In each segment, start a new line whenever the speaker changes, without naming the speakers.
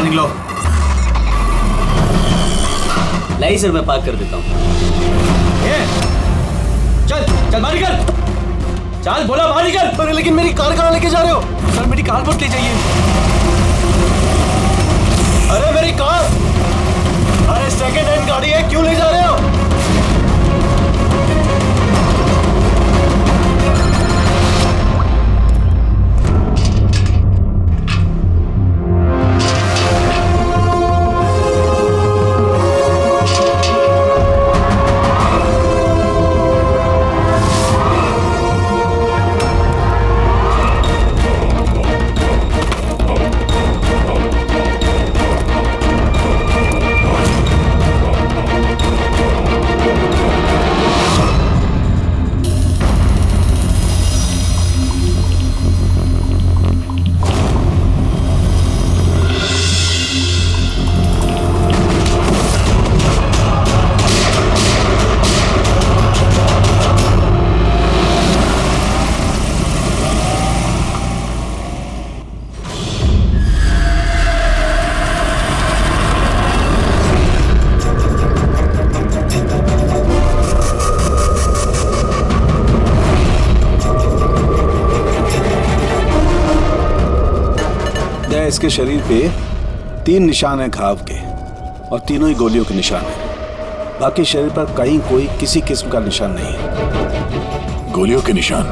निकलो। लाई सर, मैं पार्क कर देता हूँ। चल चल बाहर निकल, चल बोला बाहर निकल।
अरे लेकिन मेरी कार कहाँ लेके जा रहे हो?
सर मेरी कार मत ले जाइए।
अरे मेरी कार, अरे सेकंड हैंड गाड़ी है, क्यों ले जा रहे हो?
इसके शरीर पे 3 निशान हैं घाव के और तीनों ही गोलियों के निशान हैं। बाकी शरीर पर कहीं कोई किसी किस्म का निशान नहीं है।
गोलियों के निशान?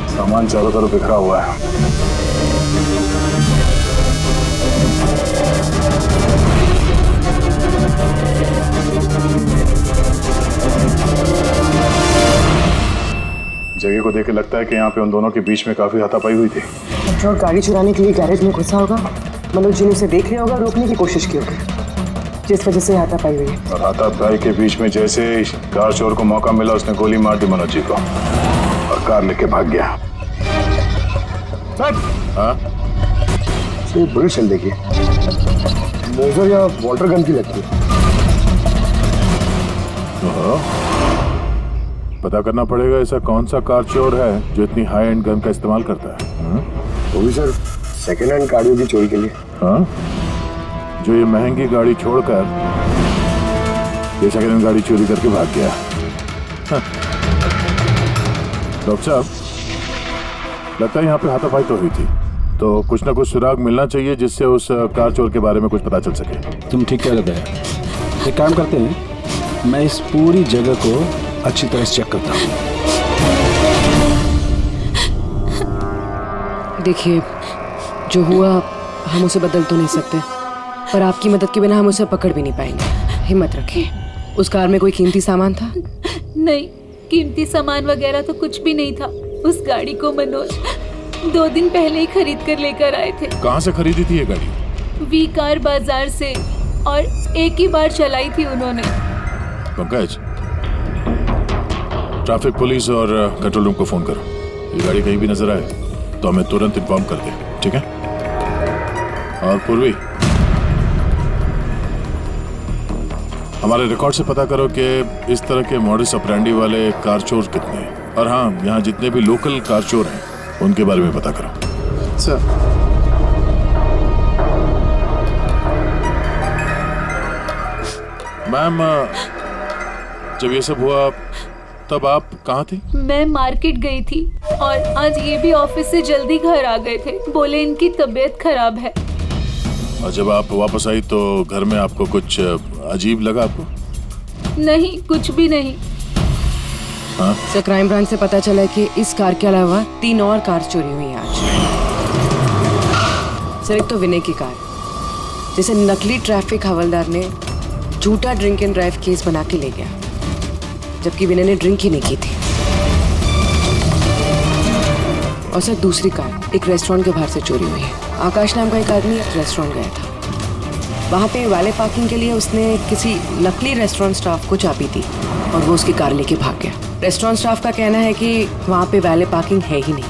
सामान चारों तरफ बिखरा हुआ है। जगह को देख के लगता है कि यहाँ पे उन दोनों के बीच में काफी हाथापाई हुई थी।
ट्रक गाड़ी चुराने के लिए गैरेज में घुसा होगा, मनोज जी ने उसे देख लिया होगा, रोकने की कोशिश की होगी, जिस वजह से हाथापाई हुई।
और हाथापाई के बीच में जैसे कार चोर को मौका मिला, उसने गोली मार दी मनोज जी को और कार लेके भाग गया। हाँ?
बुलेट चल देखिए, मोजर या वाटर गन की लगती है।
पता करना पड़ेगा ऐसा कौन सा कार चोर है जो इतनी हाई एंड गन का इस्तेमाल करता है।
वो भी सर सेकेंड हैंड गाड़ियों की चोरी के लिए।
हाँ? जो ये महंगी गाड़ी छोड़कर ये सेकेंड हैंड गाड़ी चोरी करके भाग गया। डॉक्टर साहब, लगता है यहाँ पे हाथापाई तो हुई थी, तो कुछ ना कुछ सुराग मिलना चाहिए जिससे उस कार चोर के बारे में कुछ पता चल सके।
तुम ठीक कह रहे हैं। एक काम करते हैं, मैं इस पूरी जगह को अच्छी तरह से चेक करता हूँ।
देखिए, जो हुआ हम उसे बदल तो नहीं सकते, पर आपकी मदद के बिना हम उसे पकड़ भी नहीं पाएंगे। हिम्मत रखिए। उस कार में कोई कीमती सामान था?
नहीं, कीमती सामान वगैरह तो कुछ भी नहीं था। उस गाड़ी को मनोज 2 दिन पहले ही खरीद कर लेकर आए थे।
कहाँ से खरीदी थी ये गाड़ी?
वी कार बाजार से, और एक ही बार चलाई थी उन्होंने।
पंकज, ट्रैफिक पुलिस और कंट्रोल रूम को फोन करो। ये गाड़ी कहीं भी नजर आए तो हमें तुरंत इन्फॉर्म कर दे, ठीक है? और पूर्वी, हमारे रिकॉर्ड से पता करो कि इस तरह के मॉडस ऑपरेंडी वाले कार चोर कितने हैं, और हाँ, यहाँ जितने भी लोकल कार चोर हैं उनके बारे में पता करो।
सर,
मैम, जब ये सब हुआ तब आप कहाँ थी?
मैं मार्केट गई थी, और आज ये भी ऑफिस से जल्दी घर आ गए थे। बोले इनकी तबीयत खराब है।
और जब आप वापस आई तो घर में आपको कुछ अजीब लगा आपको?
नहीं, कुछ भी नहीं।
हाँ?
सर, क्राइम ब्रांच से पता चला कि इस कार के अलावा 3 और कार चोरी हुई हैं आज। सर, एक तो विनय की कार, जिसे नकली ट्रैफिक हवलदार ने झूठा ड्रिंक एंड ड्राइव केस बना के ले गया, जबकि विनय ने ड्रिंक ही नहीं की थी। और सर, दूसरी कार एक रेस्टोरेंट के बाहर से चोरी हुई है। आकाश नाम का एक आदमी रेस्टोरेंट गया था, वहाँ पे वैले पार्किंग के लिए उसने किसी नकली रेस्टोरेंट स्टाफ को चाबी दी और वो उसकी कार लेके भाग गया। रेस्टोरेंट स्टाफ का कहना है कि वहाँ पे वैले पार्किंग है ही नहीं।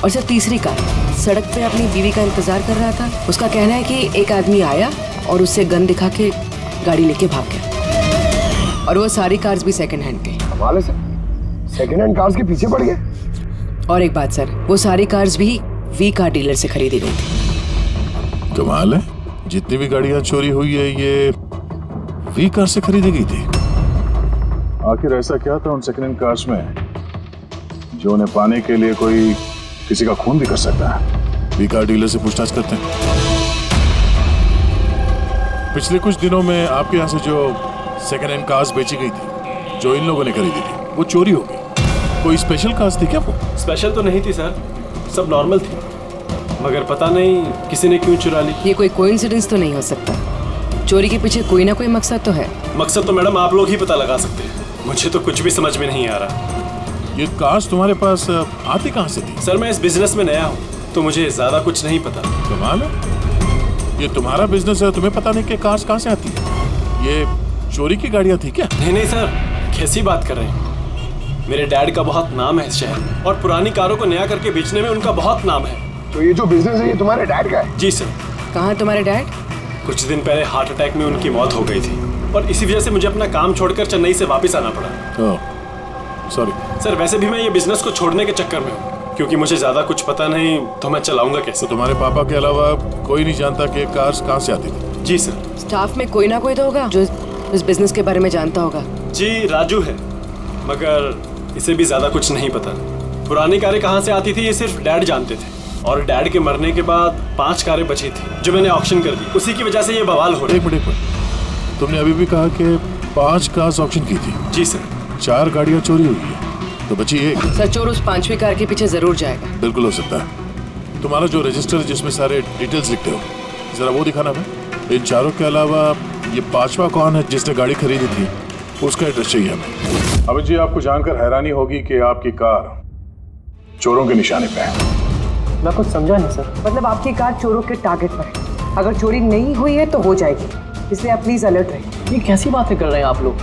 और सर, तीसरी कार सड़क पे अपनी बीवी का इंतजार कर रहा था। उसका कहना है कि एक आदमी आया और उससे गन दिखा के गाड़ी लेके भाग गया। और वो सारी कार्स भी सेकंड हैंड थे।
कमाल है सर, सेकेंड हैंड कार्स के पीछे पड़ गए।
और एक बात सर, वो सारी कार्स भी वी कार डीलर से खरीदी गई थी।
कमाल है, जितनी भी गाड़ियां चोरी हुई है ये वी कार से खरीदी गई थी। आखिर ऐसा क्या था उन सेकेंड हैंड कार्स में जो उन्हें पाने के लिए कोई किसी का खून भी कर सकता है? वी कार डीलर से पूछताछ करते हैं। पिछले कुछ दिनों में आपके यहाँ से जो सेकेंड हैंड कार्स बेची गई थी, जो इन लोगों ने खरीदी थी, वो चोरी हो गई। कोई स्पेशल कार्स थी क्या वो?
स्पेशल तो नहीं थी सर, सब नॉर्मल थी, मगर पता नहीं किसी ने क्यों चुरा ली।
ये कोई कोइंसिडेंस तो नहीं हो सकता, चोरी के पीछे कोई ना कोई मकसद तो है।
मकसद तो मैडम आप लोग ही पता लगा सकते हैं, मुझे तो कुछ भी समझ में नहीं आ रहा।
ये कार्स तुम्हारे पास आती कहाँ से थी?
सर मैं इस बिजनेस में नया हूँ तो मुझे ज्यादा कुछ नहीं पता।
कमाल है, ये तुम्हारा बिजनेस है, तुम्हें पता नहीं कि कार्स कहाँ से आती है? ये चोरी की गाड़ियाँ थी क्या?
नहीं सर, कैसी बात कर रहे हैं? मेरे डैड का बहुत नाम है इस शहर में और पुरानी कारों को नया करके बेचने में उनका बहुत नाम है।
तो ये जो बिजनेस है ये तुम्हारे डैड का है?
जी सर।
कहाँ तुम्हारे डैड?
कुछ दिन पहले हार्ट अटैक में उनकी मौत हो गई थी और इसी वजह से मुझे अपना काम छोड़कर चेन्नई से वापस आना पड़ा।
सॉरी
सर, वैसे भी मैं ये बिजनेस को छोड़ने के चक्कर में हूँ क्योंकि मुझे ज्यादा कुछ पता नहीं, तो मैं चलाऊंगा कैसे?
तो तुम्हारे पापा के अलावा कोई नहीं जानता कि कार्स कहाँ से आती थी?
जी सर।
स्टाफ में कोई ना कोई तो होगा जो इस बिजनेस के बारे में जानता होगा।
जी राजू है, मगर इसे भी ज्यादा कुछ नहीं पता। पुरानी कारें कहाँ से आती थी ये सिर्फ डैड जानते थे और डैड के मरने के बाद 5 कारें बची थी जो मैंने ऑक्शन कर दी, उसी की वजह से ये बवाल हो रहा है।
एक मिनट, तुमने अभी भी कहा कि 5 कार्स ऑक्शन की थी।
जी सर।
4 गाड़ियाँ चोरी हुई है तो बची एक।
सर चोर उस 5वीं कार के पीछे जरूर जाएगा।
बिल्कुल हो सकता है। तुम्हारा जो रजिस्टर है जिसमें सारे डिटेल्स लिखते हो, जरा वो दिखाना हमें। इन 4 के अलावा ये 5वां कौन है जिसने गाड़ी खरीदी थी, उसका एड्रेस चाहिए हमें। अभी जी आपको जानकर हैरानी होगी कि आपकी कार चोरों के निशाने पे है।
मैं कुछ समझा नहीं सर।
मतलब आपकी कार चोरों के टारगेट पर है, अगर चोरी नहीं हुई है तो हो जाएगी, इसलिए आप प्लीज अलर्ट रहिए।
ये कैसी बातें कर रहे हैं आप लोग?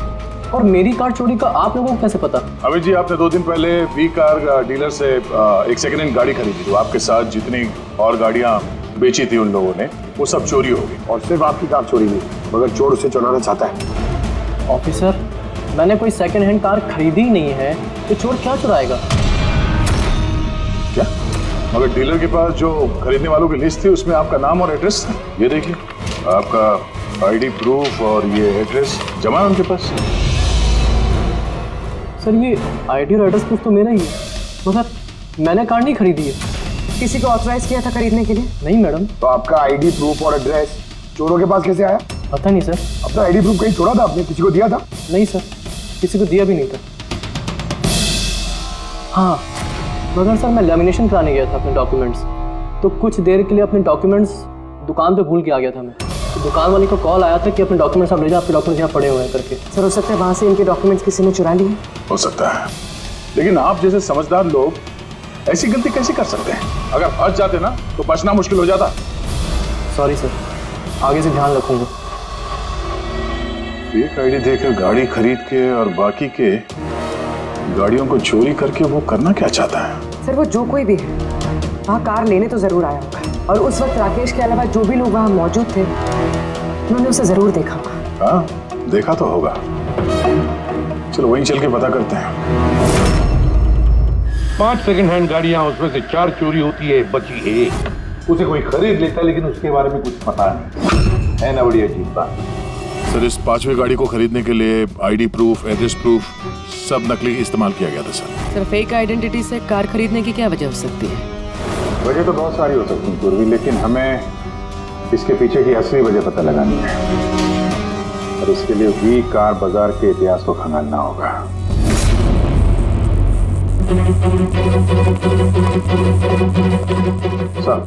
और मेरी कार चोरी का आप लोगों को कैसे पता?
अभी जी आपने 2 दिन पहले वी कार डीलर से एक सेकेंड हैंड गाड़ी खरीदी, तो आपके साथ जितनी और गाड़ियाँ बेची थी उन लोगों ने, वो सब चोरी हो गई।
और सिर्फ आपकी कार चोरी नहीं, मगर चोर उसे चुराना चाहता है।
ऑफिसर, मैंने कोई सेकंड हैंड कार खरीदी ही नहीं है, तो चोर क्या चुराएगा?
क्या? मगर डीलर के पास जो खरीदने वालों की लिस्ट थी उसमें आपका नाम और एड्रेस था। ये देखिए, आपका आईडी प्रूफ और ये एड्रेस जमा है उनके पास।
सर ये आईडी और एड्रेस प्रूफ तो मेरा ही है, मगर मैंने कार नहीं खरीदी है।
किसी को ऑथराइज किया था खरीदने के लिए?
नहीं मैडम।
तो आपका आईडी प्रूफ और एड्रेस चोरों के पास कैसे आया?
पता नहीं सर।
अपना आईडी प्रूफ कहीं छोड़ा था आपने? किसी को दिया था?
नहीं सर, किसी को दिया भी नहीं था। हाँ, मगर सर मैं लेमिनेशन कराने गया था अपने डॉक्यूमेंट्स, तो कुछ देर के लिए अपने डॉक्यूमेंट्स दुकान पे भूल के आ गया था मैं। तो दुकान वाले को कॉल आया था कि अपने डॉक्यूमेंट्स आप ले जाओ, आपके डॉक्यूमेंट्स यहाँ पड़े हुए हैं करके।
सर हो सकता है वहाँ से इनके डॉक्यूमेंट्स किसी ने चुरा लिए।
हो सकता है, लेकिन आप जैसे समझदार लोग ऐसी गलती कैसे कर सकते हैं? अगर फंस जाते ना तो बचना मुश्किल हो जाता।
सॉरी सर, आगे से ध्यान रखूंगा।
फेक आईडी देकर गाड़ी खरीद के और बाकी के गाड़ियों को चोरी करके वो करना क्या चाहता है?
सर वो जो कोई भी है वहाँ कार लेने तो जरूर आया होगा, और उस वक्त राकेश के अलावा जो भी लोग वहाँ मौजूद थे उन्होंने उसे जरूर देखा होगा।
हाँ, देखा तो होगा। चलो वहीं चल के पता करते हैं।
5 सेकंड हैंड गाड़ियां, उसमें से 4 चोरी होती है, बची एक। उसे कोई खरीद लेता है लेकिन उसके बारे में कुछ पता नहीं है ना। बड़ी अजीब बात।
सर इस 5वीं गाड़ी को खरीदने के लिए आईडी प्रूफ, एड्रेस प्रूफ सब नकली इस्तेमाल किया गया था सर।
सर फेक आइडेंटिटी से कार खरीदने की क्या वजह हो सकती है?
वजह तो बहुत सारी हो सकती है पूर्वी, लेकिन हमें इसके पीछे की असली वजह पता लगानी है और इसके लिए वी कार बाजार के इतिहास को खंगालना होगा। सर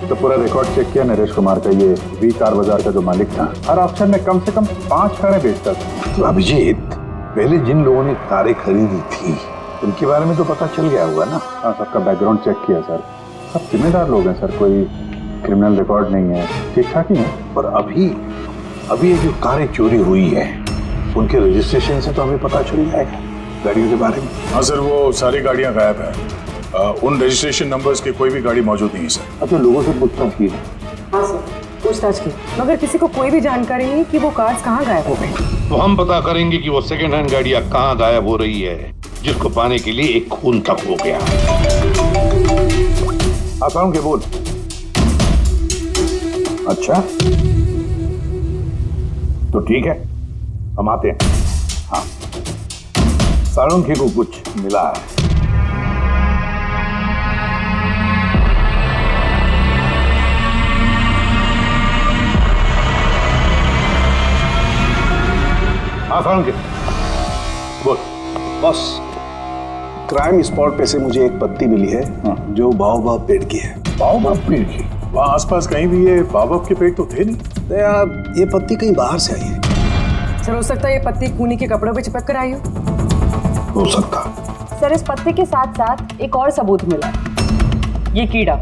तो पूरा रिकॉर्ड चेक किया नरेश कुमार का, ये वी कार बाजार का जो मालिक था हर ऑप्शन में कम से कम 5 कारें बेचता था।
तो अभिजीत, पहले जिन लोगों ने कारें खरीदी थी उनके बारे में तो पता चल गया होगा ना?
हाँ, सबका बैकग्राउंड चेक किया सर, सब जिम्मेदार लोग हैं सर, कोई क्रिमिनल रिकॉर्ड नहीं है, ठीक ठाक ही है।
पर अभी ये जो कारें चोरी हुई है उनके रजिस्ट्रेशन से तो हमें पता चल जाएगा गाड़ियों के बारे में।
हाँ सर, वो सारी गाड़ियाँ गायब हैं। उन रजिस्ट्रेशन नंबर्स के कोई भी गाड़ी मौजूद नहीं है सर।
अब तो लोगों से पूछताछ की है।
हाँ सर, पूछताछ की मगर किसी को कोई भी जानकारी नहीं कि वो कार्स कहाँ गायब हो गए।
तो हम पता करेंगे कि वो सेकंड हैंड गाड़ियां कहाँ गायब हो रही है, जिसको पाने के लिए एक खून तक हो गया।
आसान के बोल। अच्छा तो ठीक है, हम आते हैं। हाँ, साळुंखे को कुछ मिला है। हाँ साळुंखे बोल।
बॉस, क्राइम स्पॉट पे से मुझे एक पत्ती मिली है जो बाओबाब पेड़ की है।
बाओबाब पेड़ की?
वहाँ आसपास कहीं भी ये बाओबाब के पेड़ तो थे नहीं।
तो यार ये पत्ती कहीं बाहर से आई है।
सर हो सकता है ये पत्ती खूनी के कपड़ों पे चिपक कर आई
हो सकता।
सर इस पत्ते के साथ साथ एक और सबूत मिला है। ये कीड़ा,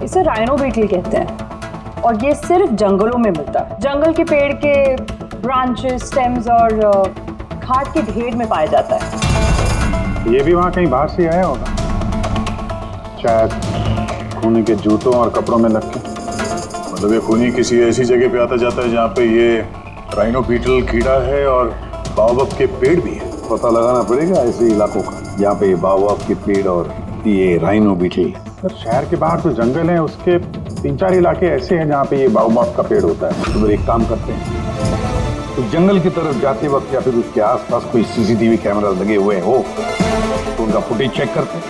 इसे राइनो बीटल कहते हैं और ये सिर्फ जंगलों में मिलता है। जंगल के पेड़ के ब्रांचेस, स्टेम्स और खाद के ढेर में पाया जाता है।
ये भी वहाँ कहीं बाहर से आया होगा, शायद खूनी के जूतों और कपड़ों में लग के।
मतलब ये खूनी किसी ऐसी जगह पे आता जाता है जहाँ पे ये राइनो बीटल कीड़ा है और बाओबाब के पेड़ भी है।
पता लगाना पड़ेगा ऐसे इलाकों का जहाँ पे बाओबाब के पेड़ और ये राइनो बीटल। सर शहर के बाहर जो जंगल है उसके 3-4 इलाके ऐसे हैं जहाँ पे ये बाओबाब का पेड़ होता है। तो फिर एक काम करते हैं, तो जंगल की तरफ जाते वक्त या फिर उसके आसपास कोई सीसीटीवी कैमरा लगे हुए हो तो उनका फुटेज चेक करते हैं।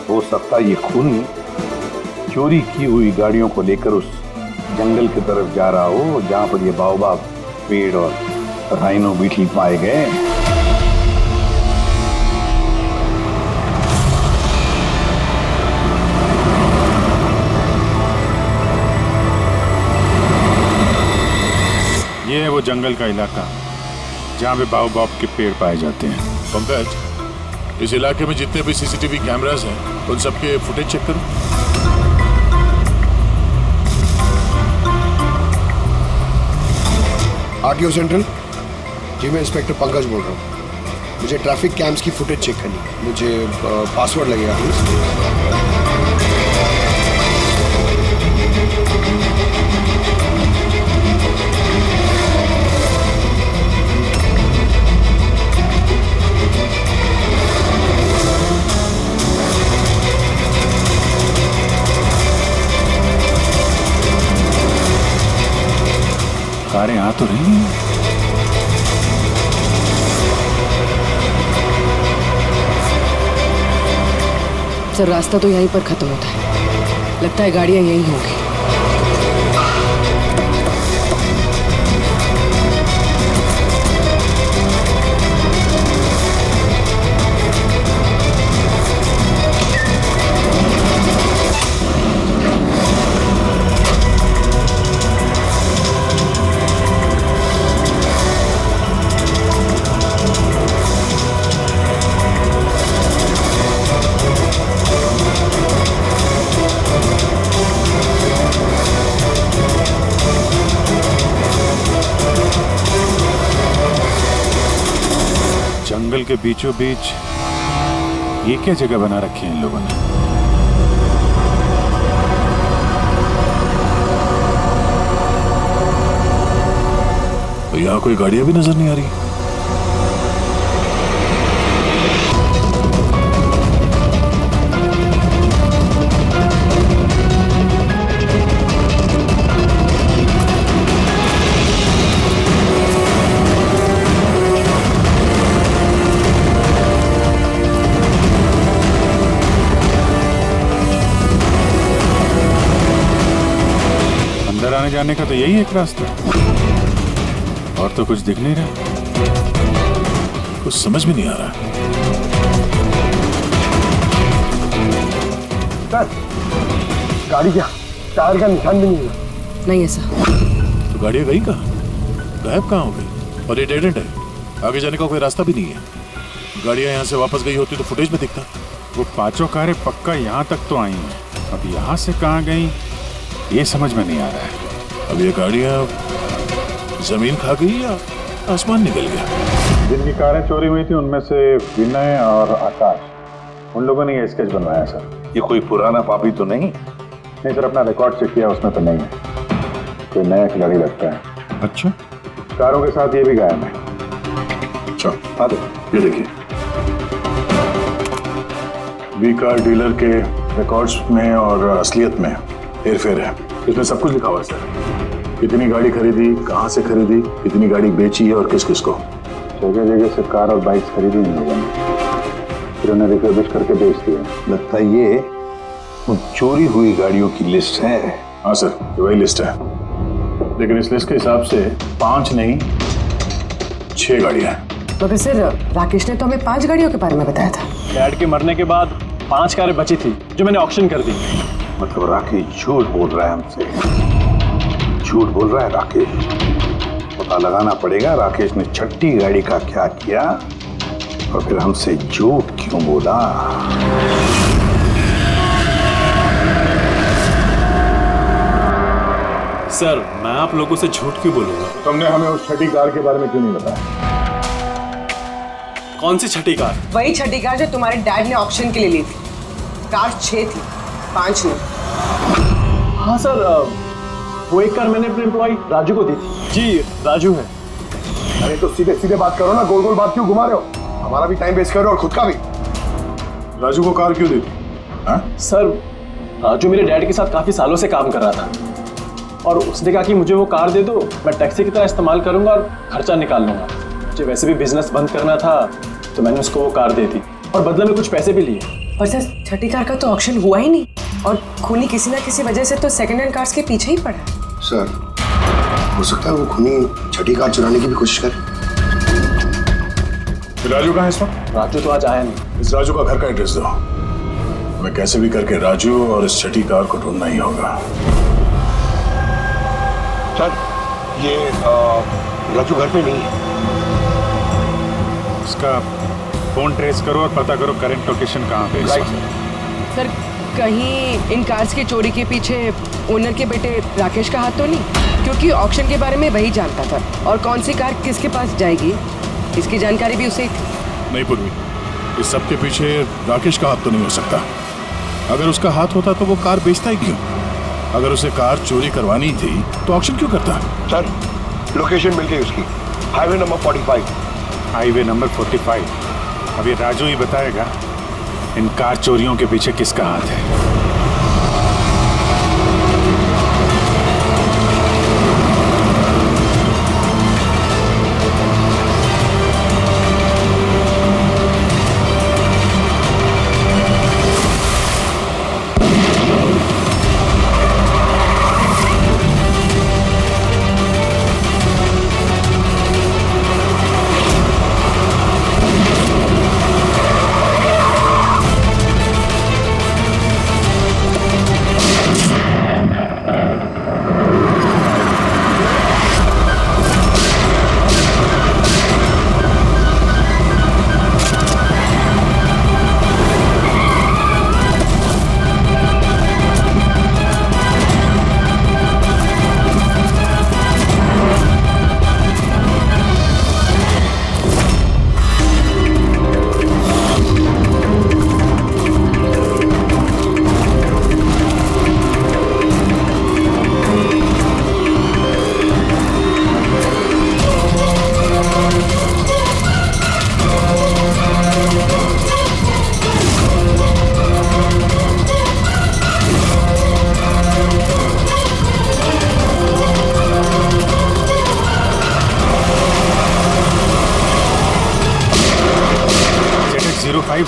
हो सकता है ये खूनी चोरी की हुई गाड़ियों को लेकर उस जंगल की तरफ जा रहा हो जहाँ पर ये बाओबाब पेड़ और राइनो बीटल पाए गए।
ये है वो जंगल का इलाका जहाँ पे बाओबाब के पेड़ पाए जाते हैं।
पंकज, इस इलाके में जितने भी सीसीटीवी कैमरास हैं उन सबके फुटेज चेक करो।
आरटीओ सेंट्रल जी, मैं इंस्पेक्टर पंकज बोल रहा हूँ। मुझे ट्रैफिक कैम्स की फुटेज चेक करनी है। मुझे पासवर्ड लगेगा प्लीज।
कारें आ तो रही हैं।
सर रास्ता तो यहीं पर खत्म होता है, लगता है गाड़ियां यहीं होंगी।
जंगल के बीचों बीच ये क्या जगह बना रखी है इन लोगों ने?
तो यहाँ कोई गाड़ियां भी नजर नहीं आ रही।
आने जाने का तो यही एक रास्ता, और तो कुछ दिख नहीं रहा।
कुछ समझ में नहीं आ रहा।
सर गाड़ी क्या टायर का निशान भी नहीं है।
नहीं ऐसा।
तो गाड़ियां गई कहाँ, गायब कहाँ हो गई? और ये डेड एंड है, आगे जाने का कोई रास्ता भी नहीं है। गाड़ियां यहाँ से वापस गई होती तो फुटेज में दिखता।
वो पांचों कारें पक्का यहाँ तक तो आई हैं, अब यहाँ से कहाँ गई ये समझ में नहीं आ रहा है।
अब ये गाड़ियां जमीन खा गई या आसमान निकल गया?
जिनकी कारें चोरी हुई थी उनमें से विनय और आकाश, उन लोगों ने ये स्केच बनवाया सर।
ये कोई पुराना पापी तो नहीं?
नहीं सर, अपना रिकॉर्ड चेक किया, उसमें तो नहीं है। कोई नया खिलाड़ी लगता है।
अच्छा,
कारों के साथ ये भी गायब है।
अच्छा आ दो, ये देखिए, वी कार डीलर के रिकॉर्ड्स में और असलियत में हेरफेर है। इसमें सब कुछ लिखा हुआ है सर, कितनी गाड़ी खरीदी, कहाँ से खरीदी, कितनी गाड़ी बेची है और किस किस को।
जगह जगह से कार और बाइक्स खरीदी नहीं लोगों ने, फिर उन्हें रिफर्बिश करके बेच दिया। लगता है ये उन चोरी हुई गाड़ियों की लिस्ट है।
हाँ सर, ये वही लिस्ट है, लेकिन इस लिस्ट के हिसाब से 5 नहीं 6 गाड़ियां हैं।
मगर सर राकेश ने तो हमें 5 गाड़ियों के बारे में बताया था।
डैड के मरने के बाद 5 कारें बची थी जो मैंने ऑक्शन कर दी।
मतलब राकेश झूठ बोल रहा है हमसे, झूठ बोल रहा है राकेश। पता लगाना पड़ेगा राकेश ने छठी गाड़ी का क्या किया और फिर हमसे झूठ क्यों बोला।
सर मैं आप लोगों से झूठ क्यों बोलूंगा?
तुमने हमें उस छठी कार के बारे में क्यों नहीं बताया?
कौन सी छठी कार?
वही छठी कार जो तुम्हारे डैड ने ऑक्शन के लिए ली थी। कार 6 थी, 5 नहीं।
हाँ सर, वो एक कार मैंने अपने एम्प्लॉय राजू को दी थी। जी राजू है।
अरे तो सीधे सीधे बात करो ना, गोल गोल बात क्यों घुमा रहे हो? हमारा भी टाइम वेस्ट कर रहे हो और खुद का भी।
राजू को कार क्यों दी थी? हाँ?
सर राजू मेरे डैड के साथ काफी सालों से काम कर रहा था और उसने कहा कि मुझे वो कार दे दो, मैं टैक्सी की तरह इस्तेमाल करूंगा और खर्चा निकाल लूंगा। मुझे वैसे भी बिजनेस बंद करना था तो मैंने उसको वो कार दे दी और बदले में कुछ पैसे भी लिए।
पर सर छठी कार का तो ऑक्शन हुआ ही नहीं और खूनी किसी ना किसी वजह से तो सेकंड हैंड कार्स के पीछे ही पड़ा है।
सर हो सकता है वो खूनी छठी कार चुराने की भी कोशिश करे।
राजू कहाँ है इस वक्त?
राजू तो आज आया नहीं।
इस राजू का घर का एड्रेस दो, हमें कैसे भी करके राजू और इस छठी कार को ढूंढना ही होगा।
सर ये राजू घर पे नहीं है।
उसका फोन ट्रेस करो और पता करो करंट लोकेशन कहाँ पे है।
सर कहीं इन कार्स की चोरी के पीछे ओनर के बेटे राकेश का हाथ तो नहीं? क्योंकि ऑक्शन के बारे में वही जानता था और कौन सी कार किसके पास जाएगी इसकी जानकारी भी उसे ही थी।
नहीं पूर्वी, इस सब के पीछे राकेश का हाथ तो नहीं हो सकता। अगर उसका हाथ होता तो वो कार बेचता ही क्यों? अगर उसे कार चोरी करवानी थी तो ऑक्शन क्यों करता?
सर लोकेशन मिल गई उसकी, हाईवे नंबर 45।
Highway number 45। अब ये राजू ही बताएगा इन कार चोरियों के पीछे किसका हाथ है।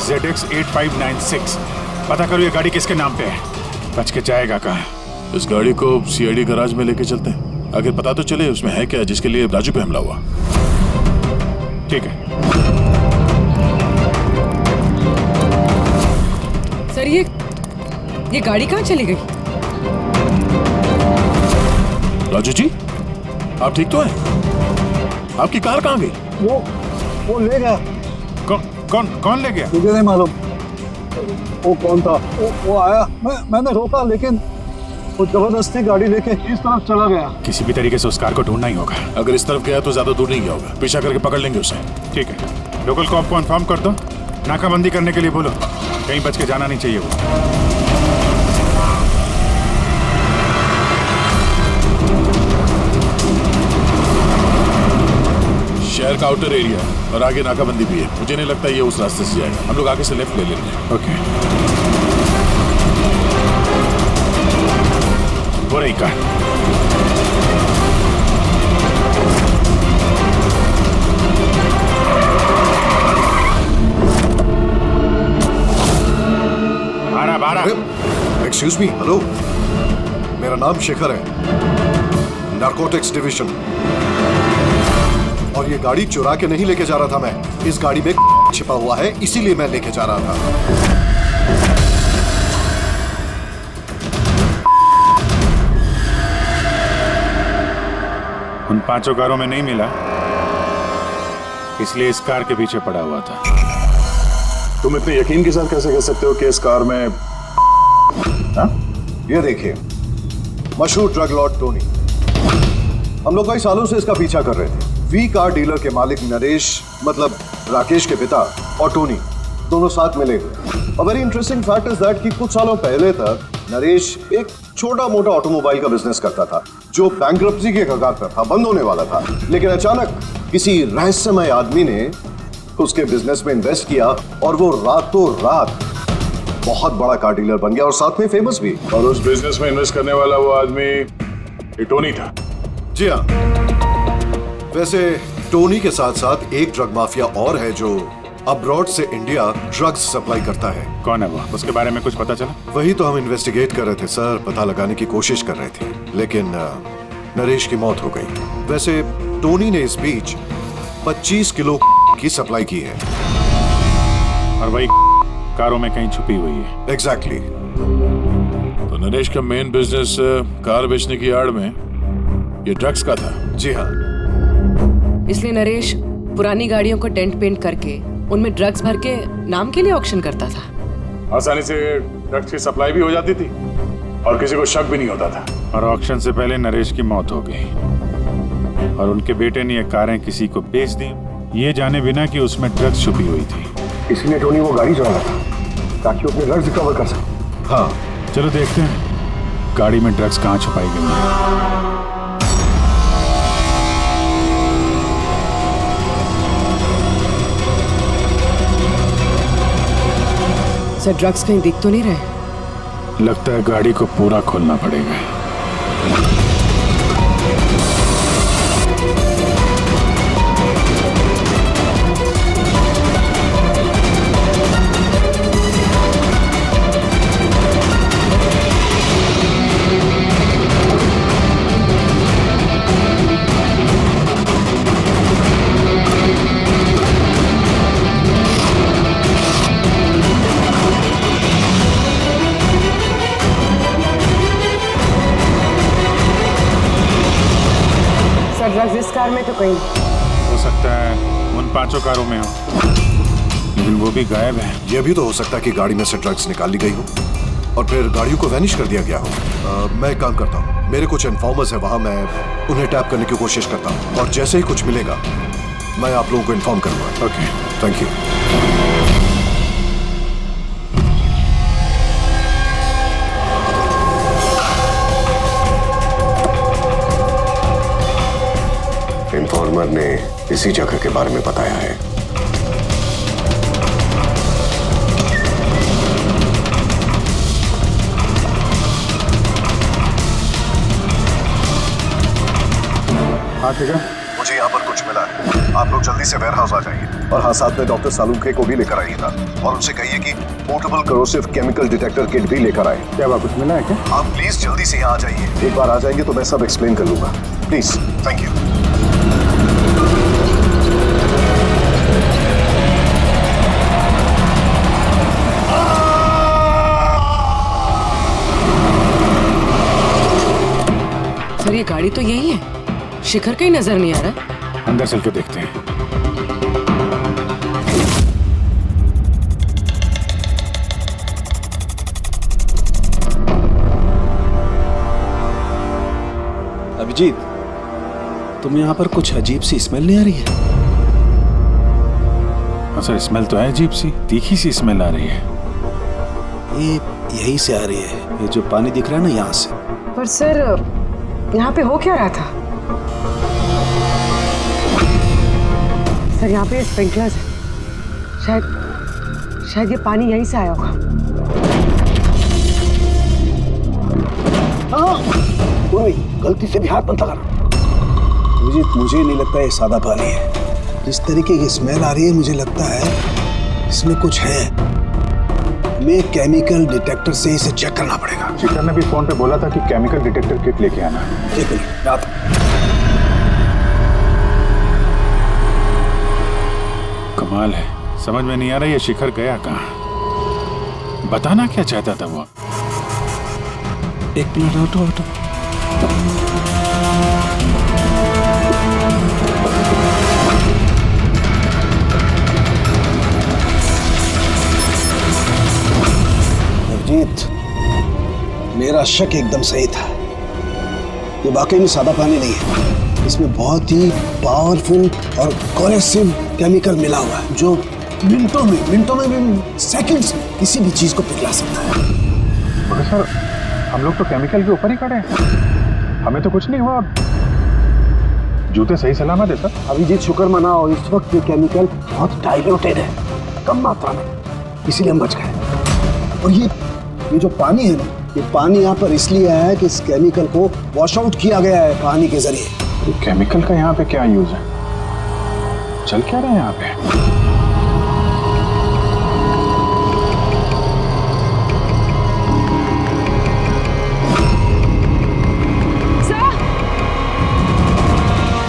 ZX8596। पता करो ये गाड़ी किसके नाम पे है। बच के जाएगा कहाँ?
इस गाड़ी को सीआईडी गैराज में लेके चलते हैं, आखिर पता तो चले उसमें है क्या जिसके लिए राजू पे हमला हुआ।
ठीक है
सर ये गाड़ी कहाँ चली गई?
राजू जी आप ठीक तो हैं? आपकी कार कहाँ गई?
वो ले गया।
कौन ले गया?
मुझे नहीं मालूम वो कौन था। वो आया, मैंने रोका लेकिन वो जबरदस्ती गाड़ी लेके इस तरफ चला गया।
किसी भी तरीके से उस कार को ढूंढना ही होगा।
अगर इस तरफ गया तो ज्यादा दूर नहीं गया होगा, पीछा करके पकड़ लेंगे उसे।
ठीक है, लोकल कॉप को इन्फॉर्म कर दो, नाकाबंदी करने के लिए बोलो, कहीं बच के जाना नहीं चाहिए वो।
एक आउटर एरिया है और आगे नाकाबंदी भी है। मुझे नहीं लगता ये उस रास्ते से जाएगा। हम लोग आगे से लेफ्ट ले लेंगे।
ओके।
वो रही कार।
एक्सक्यूज मी, हेलो, मेरा नाम शेखर है, नारकोटिक्स डिवीजन। और ये गाड़ी चुरा के नहीं लेके जा रहा था मैं, इस गाड़ी में छिपा हुआ है, इसीलिए मैं लेके जा रहा था।
उन 5 कारों में नहीं मिला, इसलिए इस कार के पीछे पड़ा हुआ था।
तुम इतने यकीन के साथ कैसे कह सकते हो कि इस कार में? हाँ? ये देखिए, मशहूर ड्रग लॉर्ड टोनी, हम लोग कई सालों से इसका पीछा कर रहे थे। वी कार डीलर के मालिक नरेश, मतलब राकेश के पिता, और टोनी दोनों साथ मिले हुए। और very interesting fact is that कि कुछ सालों पहले तक नरेश एक छोटा मोटा ऑटोमोबाइल का बिजनेस करता था जो बैंक्रप्सी के कगार पर था, बंद होने वाला था। लेकिन अचानक किसी रहस्यमय आदमी ने उसके बिजनेस में इन्वेस्ट किया और वो रातों रात बहुत बड़ा कार डीलर बन गया और साथ में फेमस भी।
और उस बिजनेस में इन्वेस्ट करने वाला वो आदमी ये टोनी था।
जी हाँ। वैसे टोनी के साथ साथ एक ड्रग माफिया और है जो अब्रॉड से इंडिया ड्रग्स सप्लाई करता है।
कौन है वो? उसके बारे में कुछ पता चला?
वही तो हम इन्वेस्टिगेट कर रहे थे सर, पता लगाने की कोशिश कर रहे थे, लेकिन नरेश की मौत हो गई। वैसे टोनी ने इस बीच 25 किलो की सप्लाई की है
और वही कारों में कहीं छुपी हुई है।
एग्जैक्टली।
तो नरेश का मेन बिजनेस कार बेचने की आड़ में ये ड्रग्स का था।
जी हाँ।
इसलिए नरेश पुरानी गाड़ियों को डेंट पेंट करके उनमें ड्रग्स भर के नाम के लिए ऑक्शन करता था।
आसानी से ड्रग्स की सप्लाई भी हो जाती थी और किसी को शक भी नहीं होता था।
और ऑक्शन से पहले नरेश की मौत हो गई और उनके बेटे ने ये कारें किसी को बेच दी, ये जाने बिना कि उसमें ड्रग्स छुपी हुई थी।
इसलिए टोनी वो गाड़ी चुरा रहा था ताकि वो अपने ड्रग्स रिकवर कर सके।
हाँ,
चलो देखते हैं गाड़ी में ड्रग्स कहाँ छुपाई गई है।
सर, ड्रग्स कहीं दिख तो नहीं रहे?
लगता है गाड़ी को पूरा खोलना पड़ेगा।
ड्रग्स इस कार में तो कहीं
हो सकता है उन 5 कारों में हो, लेकिन वो भी गायब है।
यह भी तो हो सकता है कि गाड़ी में से ड्रग्स निकाल ली गई हो और फिर गाड़ियों को वैनिश कर दिया गया हो। मैं एक काम करता हूँ, मेरे कुछ इन्फॉर्मर्स है वहाँ, मैं उन्हें टैप करने की कोशिश करता हूँ और जैसे ही कुछ मिलेगा मैं आप लोगों को इन्फॉर्म करूँगा।
Okay,
thank you. इन्फॉर्मर ने इसी जगह के बारे में बताया है।
हाँ ठीक है,
मुझे यहाँ पर कुछ मिला है, आप लोग जल्दी से वेयर हाउस आ जाइए और हाँ, साथ में डॉक्टर सालुंखे को भी लेकर आइएगा और उनसे कहिए कि portable corrosive chemical detector kit भी लेकर आए।
क्या बात, कुछ मिला है क्या?
आप प्लीज जल्दी से यहाँ आ जाइए। एक बार आ जाएंगे तो मैं सब एक्सप्लेन कर लूंगा। Please, thank you.
सर, ये गाड़ी तो यही है, शिखर कहीं नजर नहीं आ रहा।
अंदर चल के देखते हैं।
अभिजीत, तुम यहाँ पर कुछ अजीब सी स्मेल नहीं आ रही है?
अच्छा, स्मेल तो है अजीब सी, तीखी सी स्मेल आ रही है।
ये यहीं से आ रही है, ये जो पानी दिख रहा है ना, यहाँ से।
पर सर, यहाँ पे हो क्या रहा था? सर यहाँ पे स्प्रिंकलर्स है, शायद ये पानी यहीं से आया होगा।
कोई गलती से भी हाथ मत लगा। मुझे नहीं लगता ये सादा पानी है। जिस तरीके की स्मेल आ रही है मुझे लगता है इसमें कुछ है। हमें केमिकल डिटेक्टर से इसे चेक करना पड़ेगा।
शिखर ने भी फोन पे बोला था कि केमिकल डिटेक्टर किट लेके आना।
एक मिनट आता।
कमाल है, समझ में नहीं आ रहा ये शिखर गया कहाँ। बताना क्या चाहता था वो?
एक मिनट ऑटो। अजीत, मेरा शक एकदम सही था। ये वाकई में सादा पानी नहीं है। इसमें बहुत ही पावरफुल और कोरेसिव केमिकल मिला हुआ है जो मिनटों में भी सेकंड्स में किसी भी चीज को पिघला सकता है।
मगर सर, हम लोग तो केमिकल के ऊपर ही खड़े हैं, हमें तो कुछ नहीं हुआ। जूते सही सलामत है सर।
अभिजीत, शुक्र मनाओ, इस वक्त ये केमिकल बहुत डाइल्यूटेड है, कम मात्रा में, इसीलिए हम बच गए। और ये जो पानी है ना, ये पानी यहाँ पर इसलिए आया है कि इस केमिकल को वॉश आउट किया गया है पानी के जरिए।
ये केमिकल का यहाँ पे क्या यूज है? चल क्या रहा है यहाँ पे?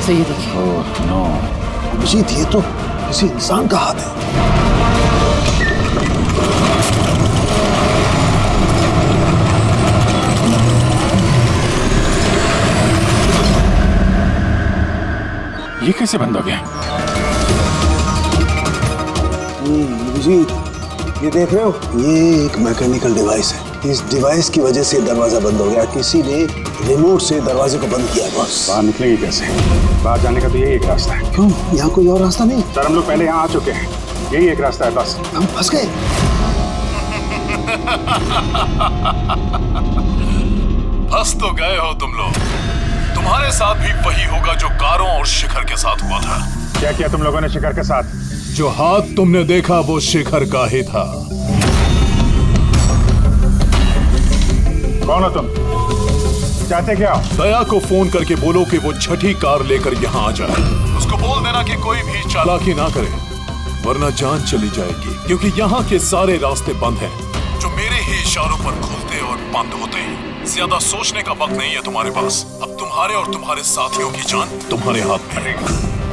सही है, देखिए।
ओह नो,
अभिजीत, ये तो किसी इंसान का हाथ है।
ये कैसे बंद हो गया?
अभिजीत, ये देख रहे हो, ये एक मैकेनिकल डिवाइस है। इस डिवाइस की वजह से दरवाजा बंद हो गया। किसी ने रिमोट से दरवाजे को बंद किया। बस
बाहर निकलेंगे कैसे? बाहर जाने का तो यही एक रास्ता है।
क्यों, यहाँ कोई और रास्ता नहीं?
सर, हम लोग पहले यहाँ आ चुके हैं, यही एक रास्ता है बस।
हम फंस गए।
फंस तो गए हो तुम लोग। तुम्हारे साथ भी वही होगा जो कारों और शिखर के साथ हुआ था।
क्या किया तुम लोगों ने शिखर के साथ?
जो हाथ तुमने देखा वो शिखर का ही था।
कौन हो तुम? चाहते क्या?
दया को फोन करके बोलो कि वो छठी कार लेकर यहाँ आ जाए। उसको बोल देना कि कोई भी चालाकी ना करे, वरना जान चली जाएगी। क्योंकि यहाँ के सारे रास्ते बंद हैं, जो मेरे ही इशारों पर खुलते और बंद होते हैं। ज्यादा सोचने का वक्त नहीं है तुम्हारे पास। अब तुम्हारे और तुम्हारे साथियों की जान तुम्हारे हाथ में है।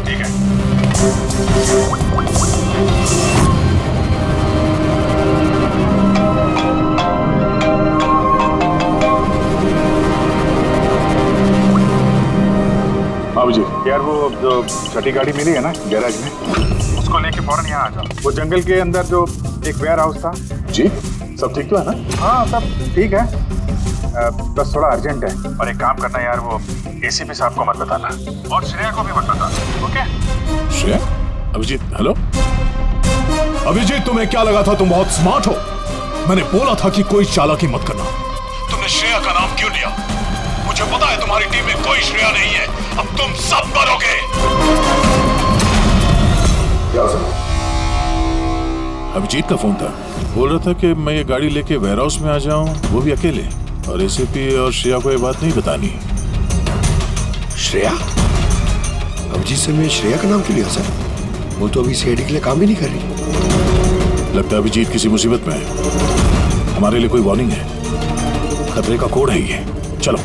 ठीक है। बाबू जी, यार वो जो छठी गाड़ी मिली है ना गैराज में, उसको लेके फौरन यहाँ आ जाओ। वो जंगल के अंदर जो एक वेयर हाउस था।
जी, सब ठीक तो है ना?
हाँ, सब ठीक है, बस थोड़ा अर्जेंट है। और एक काम करना यार, वो एसीपी साहब को मत बताना और श्रेया को भी मत बताना, ओके?
श्रेया? अभिजीत, हेलो अभिजीत, तुम्हें क्या लगा था तुम बहुत स्मार्ट हो? मैंने बोला था कि कोई चालाकी मत करना। तुमने श्रेया का नाम क्यों लिया? मुझे पता है तुम्हारी टीम में कोई श्रेया नहीं है। अब तुम सब मरोगे।
अभिजीत का फोन था, बोल रहा था कि मैं ये गाड़ी लेके वेयर हाउस में आ जाऊं, वो भी अकेले। और एसीपी और श्रेया को ये बात नहीं बतानी।
श्रेया? अभिजीत से मैं श्रेया का नाम क्यों लिया सर? वो तो अभी सीआईडी के लिए काम भी नहीं कर रही।
लगता है अभिजीत किसी मुसीबत में है। हमारे लिए कोई वार्निंग है, खतरे का कोड है ये। चलो।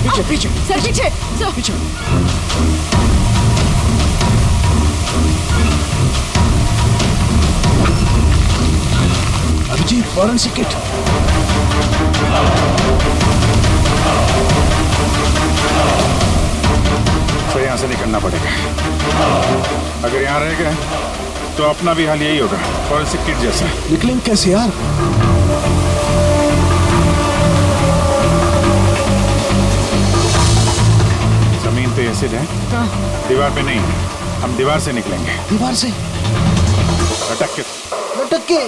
पीछे पीछे सर, पीछे सर, पीछे।
अभिजीत, फौरन से किट।
तो यहाँ से निकलना पड़ेगा। अगर यहाँ रह गए तो अपना भी हाल यही होगा, फॉरेंसिक किट जैसा।
निकलेंगे कैसे यार?
जमीन पे एसिड है, दीवार पे नहीं। हम दीवार से निकलेंगे।
दीवार से?
अटक के।
लटक के।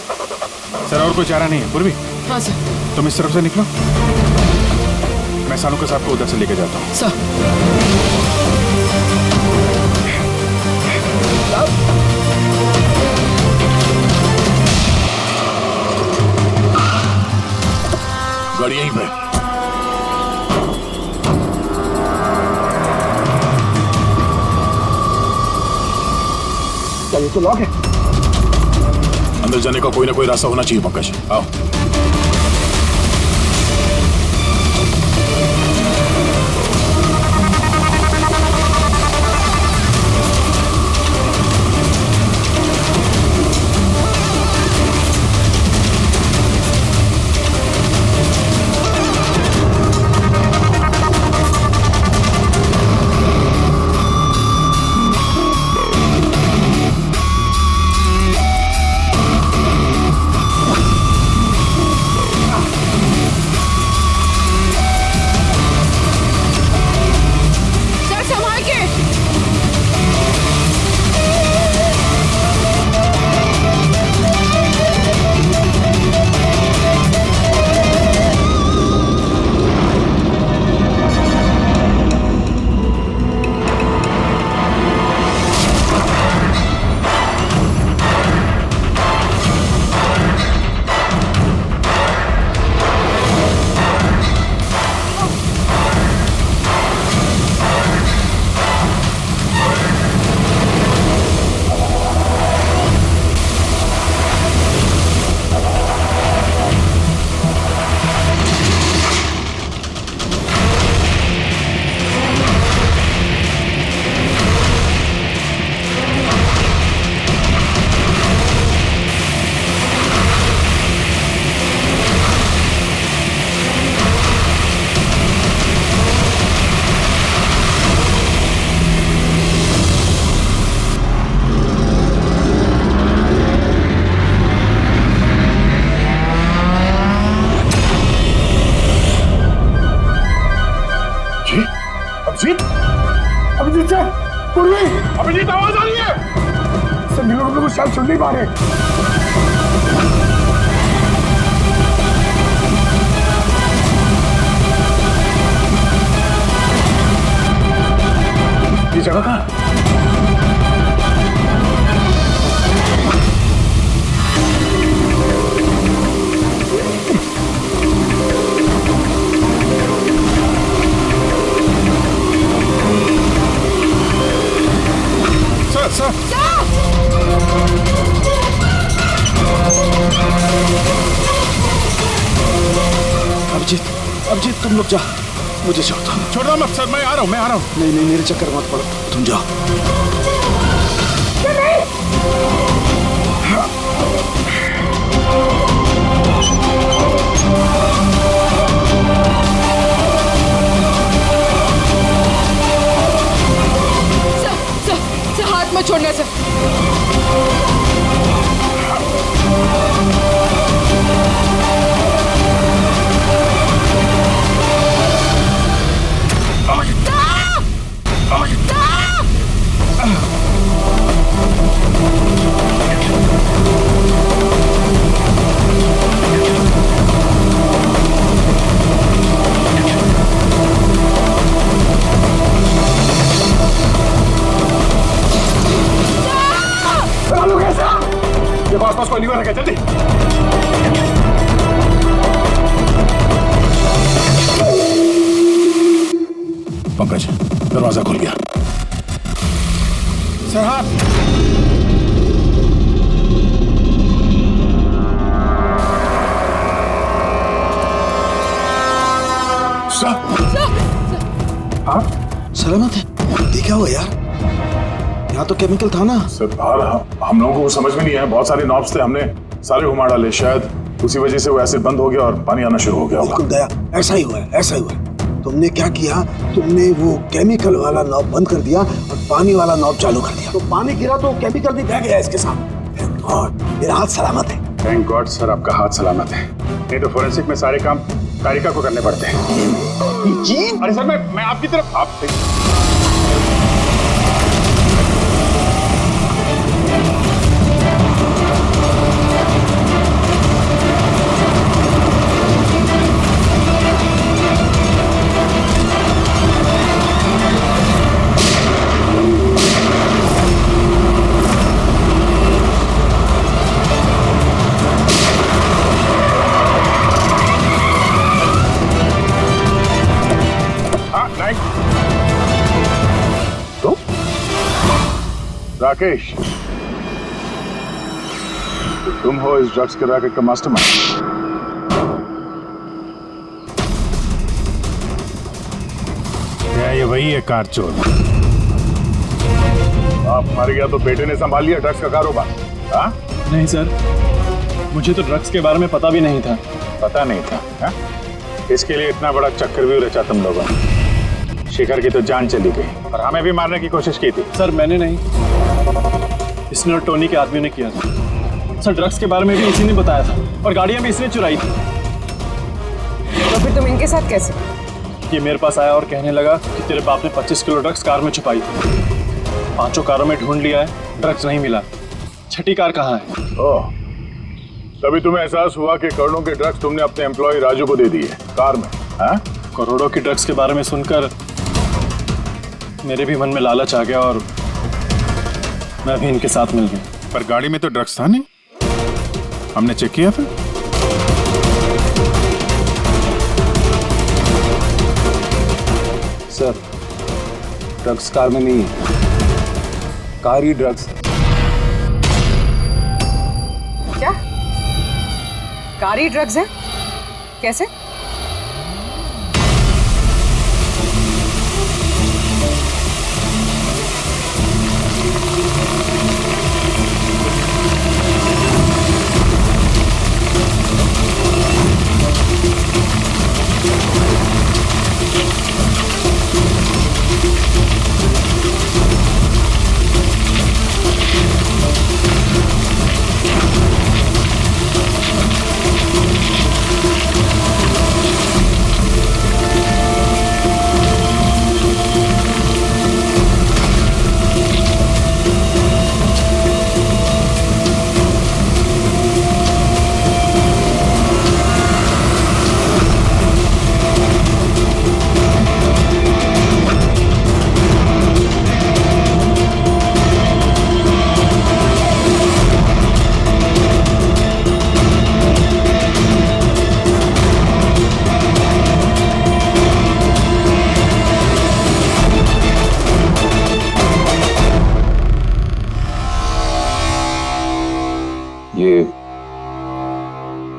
सर और कोई चारा नहीं है पूर्वी?
हाँ सर।
तुम इस तरफ से निकलो, मैं सानू के साथ को उधर से लेके जाता हूँ।
सर।
गाड़ी यहीं पे।
ये तो लॉक है।
अंदर जाने का कोई ना कोई रास्ता होना चाहिए पंकज, आओ।
अभिजीत सर, पूर्वी, अभिजीत आवाज आ रही है। सर मिलो हम लोग शायद सुन नहीं पा रहे। ये जगह कहाँ? सर
अभिजीत तुम लोग जा, मुझे
छोड़ो मत सर, मैं आ रहा हूँ।
नहीं मेरे चक्कर मत पड़ो, तुम जाओ।
सर हाथ मत छोड़ना सर।
आसपास कोई नहीं रखा, जल्दी।
पंकज दरवाजा खुल गया।
सर हाँ।
हाँ सलामत है? ये क्या हुआ यार? यहाँ तो केमिकल था ना।
सर बाहर हम लोगों को समझ में नहीं आया, बहुत सारे नॉब्स थे, हमने सारे घुमा डाले, शायद उसी वजह से वो एसिड बंद हो गया और पानी आना शुरू हो गया।
बिल्कुल दया, ऐसा ही हुआ है। तुमने क्या किया, तुमने वो केमिकल वाला नॉब बंद कर दिया और पानी वाला नॉब चालू कर दिया, तो पानी गिरा तो केमिकल भी बह गया इसके साथ। थैंक गॉड मेरा हाथ सलामत है।
थैंक गॉड सर आपका हाथ सलामत है, नहीं तो फोरेंसिक में सारे काम कारिका को करने पड़ते हैं।
जी
अरे सर मैं आपकी तरफ राकेश, तो तुम हो इस ड्रग्स के रैकेट का मास्टरमाइंड। क्या ये वही है कार चोर? आप मर गया तो बेटे ने संभाल लिया ड्रग्स का कारोबार? हाँ?
नहीं सर, मुझे तो ड्रग्स के बारे में पता भी नहीं था।
पता नहीं था? हा? इसके लिए इतना बड़ा चक्कर भी रचा तुम लोगों ने। शिखर की तो जान चली गई और हमें भी मारने की कोशिश की थी।
सर मैंने नहीं, इसने और टोनी के आदमी ने किया था। सर ड्रग्स के बारे में भी इसी ने बताया था और गाड़ियां भी इसने चुराई थी।
तो फिर तुम इनके साथ कैसे?
ये मेरे पास आया और कहने लगा कि तेरे बाप ने 25 किलो ड्रग्स कार में छुपाई थी। 5 कारों में ढूंढ लिया है, ड्रग्स नहीं मिला। छठी कार कहाँ है?
ओह, तभी तुम्हें एहसास हुआ कि करोड़ों के ड्रग्स तुमने अपने एम्प्लॉय राजू को दे दिए कार में। हाँ?
करोड़ों की ड्रग्स के बारे में सुनकर मेरे भी मन में लालच आ गया और मैं भी इनके साथ मिल गया।
पर गाड़ी में तो ड्रग्स था नहीं, हमने चेक किया फिर।
सर ड्रग्स कार में नहीं है, कार ही ड्रग्स।
क्या कार ही ड्रग्स है? कैसे?
ये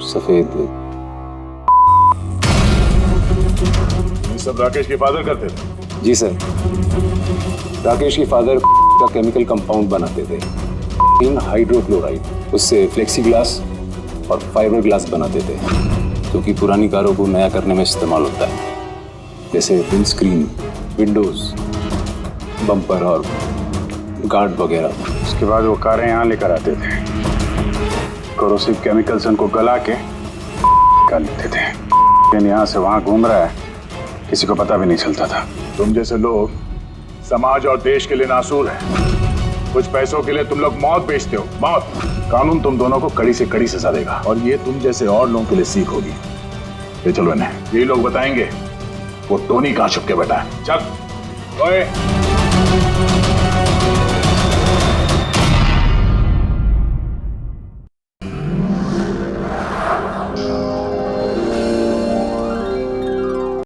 सफेद
ये सब राकेश के फादर करते थे?
जी सर, राकेश के फादर का केमिकल कंपाउंड बनाते थे, हाइड्रोक्लोराइड। उससे फ्लेक्सी ग्लास और फाइबर ग्लास बनाते थे, जो कि पुरानी कारों को नया करने में इस्तेमाल होता है, जैसे विंड स्क्रीन, विंडोज, बम्पर और गार्ड वगैरह।
उसके बाद वो कारें यहाँ लेकर आते थे, कोरोसिव केमिकल्स उनको गला के निकाल लेते थे। लेकिन यहाँ से वहाँ घूम रहा है, किसी को पता भी नहीं चलता था। तुम जैसे लोग समाज और देश के लिए नासूर हैं। कुछ पैसों के लिए तुम लोग मौत बेचते हो, मौत। कानून तुम दोनों को कड़ी से कड़ी सजा देगा और ये तुम जैसे और लोगों के लिए सीख होगी। ये चलो इन्हें, यही लोग बताएंगे वो टोनी कहाँ छुप के बैठा है। चल ओए।